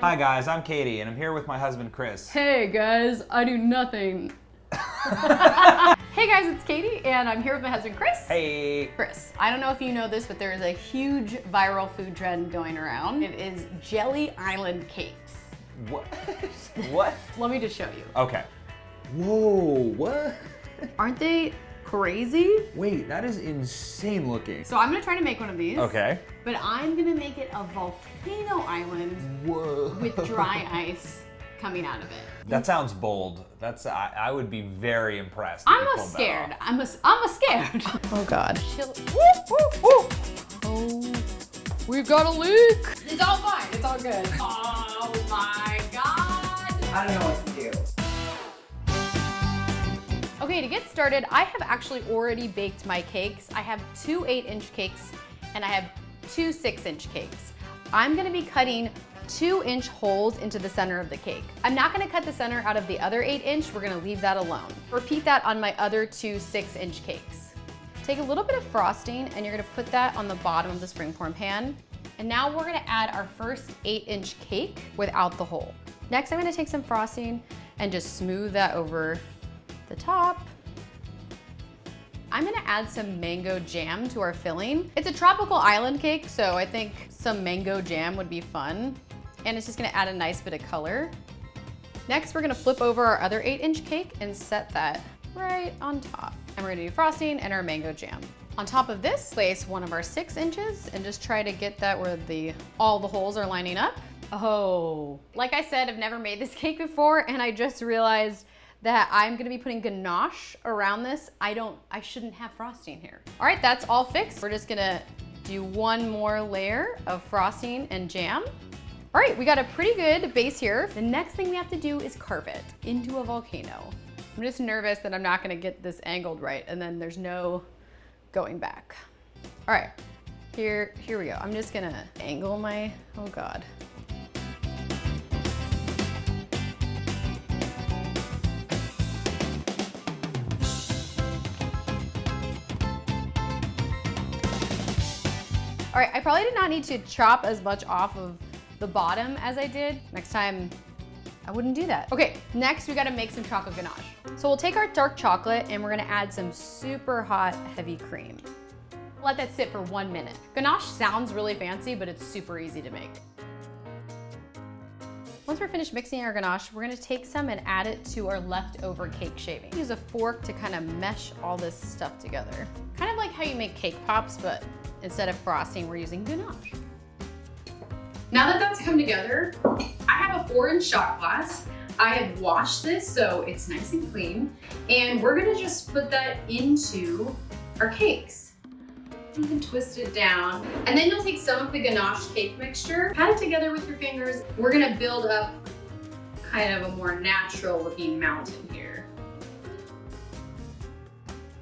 Hi guys, I'm Katie and I'm here with my husband Chris. Hey guys, I do nothing. Hey guys, it's Katie and I'm here with my husband Chris. Hey. Chris, I don't know if you know this, but there is a huge viral food trend going around. It is Jelly Island cakes. What? What? Let me just show you. Okay. Whoa, what? Aren't they crazy? Wait, that is insane looking. So I'm gonna try to make one of these. Okay. But I'm gonna make it a volcano island. Whoa. With dry ice coming out of it. That sounds bold. I would be very impressed. I'm scared. I'm a scared. Oh God. Chill. Woo, woo, woo. Oh, we've got a leak. It's all fine. It's all good. Oh my God. I don't know what to do. Okay, to get started, I have actually already baked my cakes. I have 2 8-inch cakes and I have 2 6-inch cakes. I'm gonna be cutting 2-inch holes into the center of the cake. I'm not gonna cut the center out of the other 8-inch, we're gonna leave that alone. Repeat that on my other 2 6-inch cakes. Take a little bit of frosting and you're gonna put that on the bottom of the springform pan. And now we're gonna add our first 8-inch cake without the hole. Next, I'm gonna take some frosting and just smooth that over the top. I'm gonna add some mango jam to our filling. It's a tropical island cake, so I think some mango jam would be fun. And it's just gonna add a nice bit of color. Next, we're gonna flip over our other 8-inch cake and set that right on top. And we're gonna do frosting and our mango jam. On top of this, place one of our 6 inches and just try to get that where all the holes are lining up. Oh, like I said, I've never made this cake before and I just realized that I'm gonna be putting ganache around this. I shouldn't have frosting here. All right, that's all fixed. We're just gonna do one more layer of frosting and jam. All right, we got a pretty good base here. The next thing we have to do is carve it into a volcano. I'm just nervous that I'm not gonna get this angled right and then there's no going back. All right, here we go. I'm just gonna angle my, oh God. All right, I probably did not need to chop as much off of the bottom as I did. Next time, I wouldn't do that. Okay, next we gotta make some chocolate ganache. So we'll take our dark chocolate and we're gonna add some super hot heavy cream. Let that sit for 1 minute. Ganache sounds really fancy, but it's super easy to make. Once we're finished mixing our ganache, we're gonna take some and add it to our leftover cake shaving. Use a fork to kind of mesh all this stuff together. Kind of like how you make cake pops, but instead of frosting, we're using ganache. Now that that's come together, I have a 4-inch shot glass. I have washed this so it's nice and clean. And we're gonna just put that into our cakes. You can twist it down. And then you'll take some of the ganache cake mixture, pat it together with your fingers. We're gonna build up kind of a more natural looking mountain here.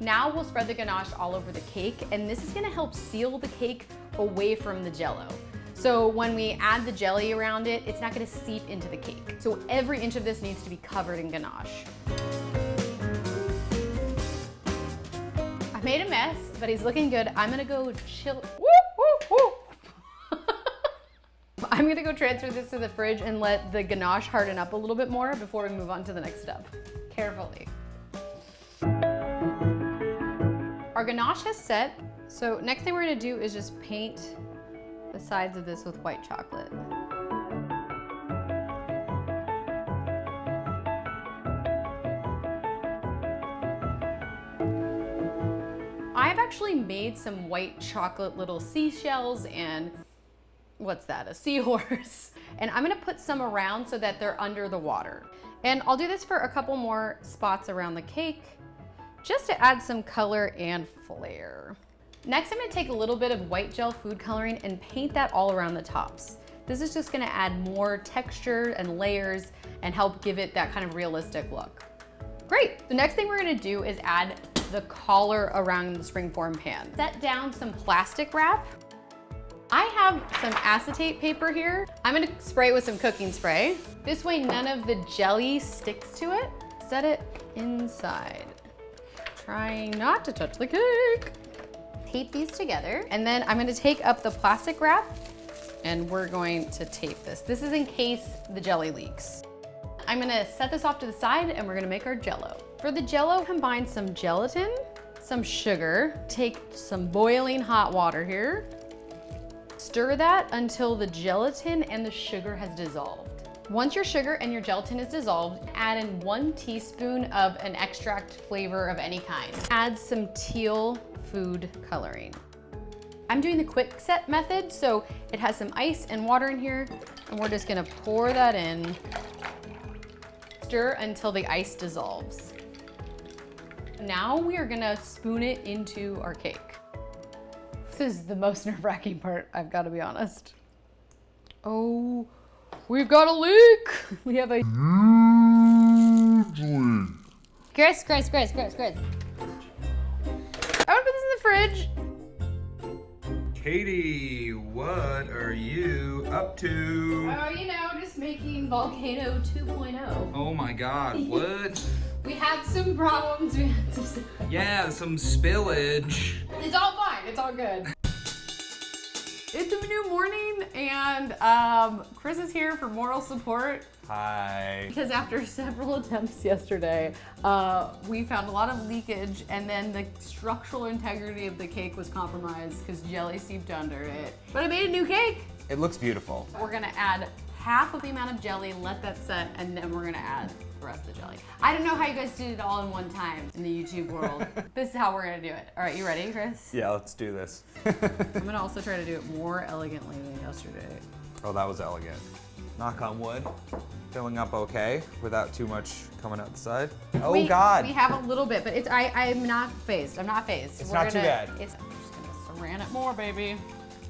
Now we'll spread the ganache all over the cake, and this is gonna help seal the cake away from the Jell-O. So when we add the jelly around it, it's not gonna seep into the cake. So every inch of this needs to be covered in ganache. I made a mess, but he's looking good. I'm gonna go chill. Woo, woo, woo. I'm gonna go transfer this to the fridge and let the ganache harden up a little bit more before we move on to the next step. Carefully. Our ganache has set, so next thing we're gonna do is just paint the sides of this with white chocolate. I've actually made some white chocolate little seashells and what's that, a seahorse. And I'm gonna put some around so that they're under the water. And I'll do this for a couple more spots around the cake, just to add some color and flair. Next, I'm gonna take a little bit of white gel food coloring and paint that all around the tops. This is just gonna add more texture and layers and help give it that kind of realistic look. Great, the next thing we're gonna do is add the collar around the springform pan. Set down some plastic wrap. I have some acetate paper here. I'm gonna spray it with some cooking spray. This way none of the jelly sticks to it. Set it inside. Trying not to touch the cake. Tape these together, and then I'm gonna take up the plastic wrap and we're going to tape this. This is in case the jelly leaks. I'm gonna set this off to the side and we're gonna make our Jell-O. For the Jell-O, combine some gelatin, some sugar, take some boiling hot water here, stir that until the gelatin and the sugar has dissolved. Once your sugar and your gelatin is dissolved, add in 1 teaspoon of an extract flavor of any kind. Add some teal food coloring. I'm doing the quick set method, so it has some ice and water in here, and we're just gonna pour that in. Stir until the ice dissolves. Now we are gonna spoon it into our cake. This is the most nerve-wracking part, I've gotta be honest. Oh, we've got a leak! We have a huge leak. Chris. I wanna put this in the fridge. Katie, what are you up to? Oh, you know, just making Volcano 2.0. Oh my God, what? We had some problems, Yeah, some spillage. It's all fine, it's all good. It's a new morning and Chris is here for moral support. Hi. Because after several attempts yesterday, we found a lot of leakage and then the structural integrity of the cake was compromised because jelly seeped under it. But I made a new cake. It looks beautiful. We're gonna add half of the amount of jelly, let that set, and then we're gonna add the rest of the jelly. I don't know how you guys did it all in one time in the YouTube world. This is how we're gonna do it. All right, you ready, Chris? Yeah, let's do this. I'm gonna also try to do it more elegantly than yesterday. Oh, that was elegant. Knock on wood. Filling up okay without too much coming out the side. Oh God. We have a little bit, but I'm not phased. I'm not phased. It's not too bad. I'm just gonna saran it more, baby.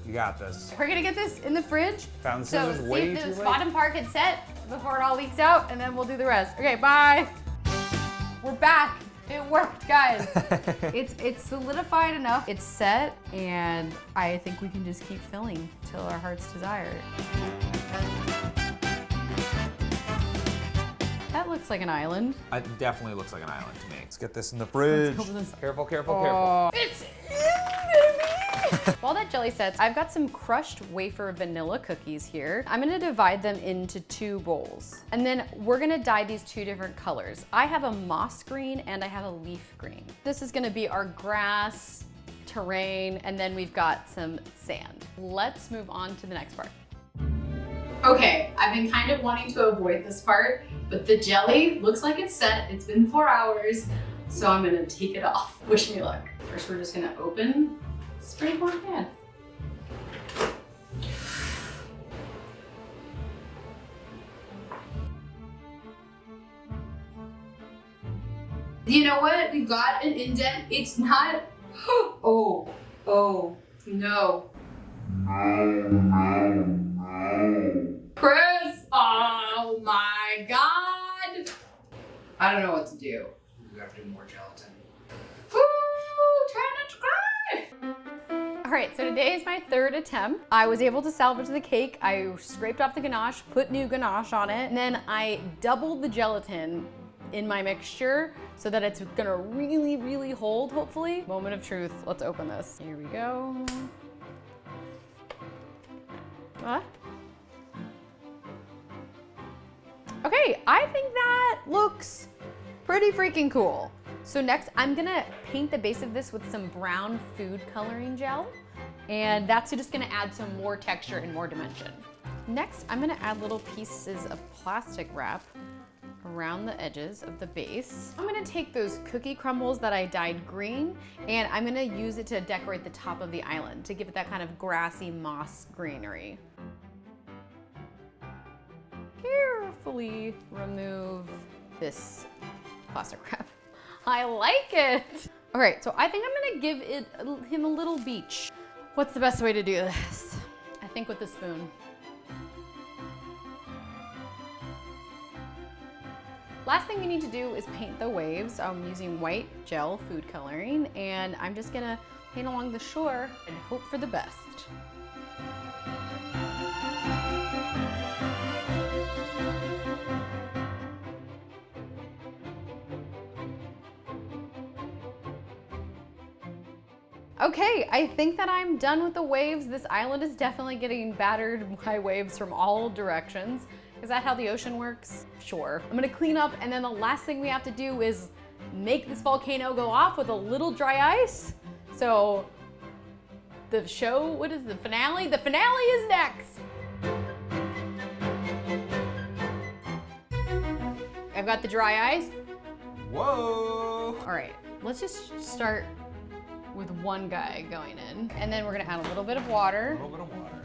You got this. We're gonna get this in the fridge. Found the So scissors see way if too this late. bottom part gets set before it all leaks out, and then we'll do the rest. Okay, bye. We're back. It worked, guys. It's solidified enough. It's set, and I think we can just keep filling till our heart's desire. That looks like an island. It definitely looks like an island to me. Let's get this in the fridge. Let's open this. Careful, careful, Oh. careful. It's in, baby! While that jelly sets, I've got some crushed wafer vanilla cookies here. I'm gonna divide them into 2 bowls. And then we're gonna dye these 2 different colors. I have a moss green and I have a leaf green. This is gonna be our grass, terrain, and then we've got some sand. Let's move on to the next part. Okay, I've been kind of wanting to avoid this part, but the jelly looks like it's set. It's been 4 hours, so I'm gonna take it off. Wish me luck. First, we're just gonna open the spray foam can. You know what? We've got an indent. It's not, oh, no. Chris, oh my God. I don't know what to do. We have to do more gelatin. Woo, try not to cry. All right, so today is my 3rd attempt. I was able to salvage the cake. I scraped off the ganache, put new ganache on it, and then I doubled the gelatin in my mixture so that it's gonna really, really hold, hopefully. Moment of truth, let's open this. Here we go. What? Okay, I think that looks pretty freaking cool. So next, I'm gonna paint the base of this with some brown food coloring gel, and that's just gonna add some more texture and more dimension. Next, I'm gonna add little pieces of plastic wrap around the edges of the base. I'm gonna take those cookie crumbles that I dyed green, and I'm gonna use it to decorate the top of the island to give it that kind of grassy moss greenery. Carefully remove this plastic wrap. I like it. All right, so I think I'm gonna give him a little beach. What's the best way to do this? I think with the spoon. Last thing we need to do is paint the waves. I'm using white gel food coloring, and I'm just gonna paint along the shore and hope for the best. Okay, I think that I'm done with the waves. This island is definitely getting battered by waves from all directions. Is that how the ocean works? Sure. I'm gonna clean up, and then the last thing we have to do is make this volcano go off with a little dry ice. So the show, what is the finale? The finale is next. I've got the dry ice. Whoa! All right, let's just start with one guy going in, and then we're gonna add a little bit of water. A little bit of water.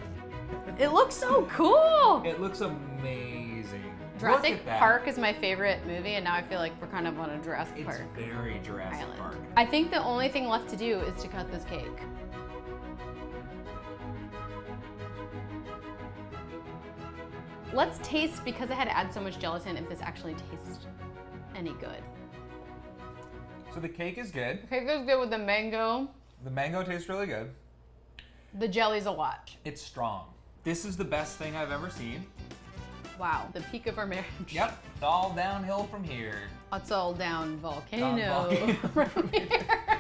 It looks so cool. It looks amazing. Jurassic Look at that. Park is my favorite movie, and now I feel like we're kind of on a Jurassic Park It's very Jurassic island. Park. I think the only thing left to do is to cut this cake. Let's taste, because I had to add so much gelatin, if this actually tastes any good. So the cake is good. Cake is good with the mango. The mango tastes really good. The jelly's a lot. It's strong. This is the best thing I've ever seen. Wow, the peak of our marriage. Yep, it's all downhill from here. It's all down volcano. Down volcano from here.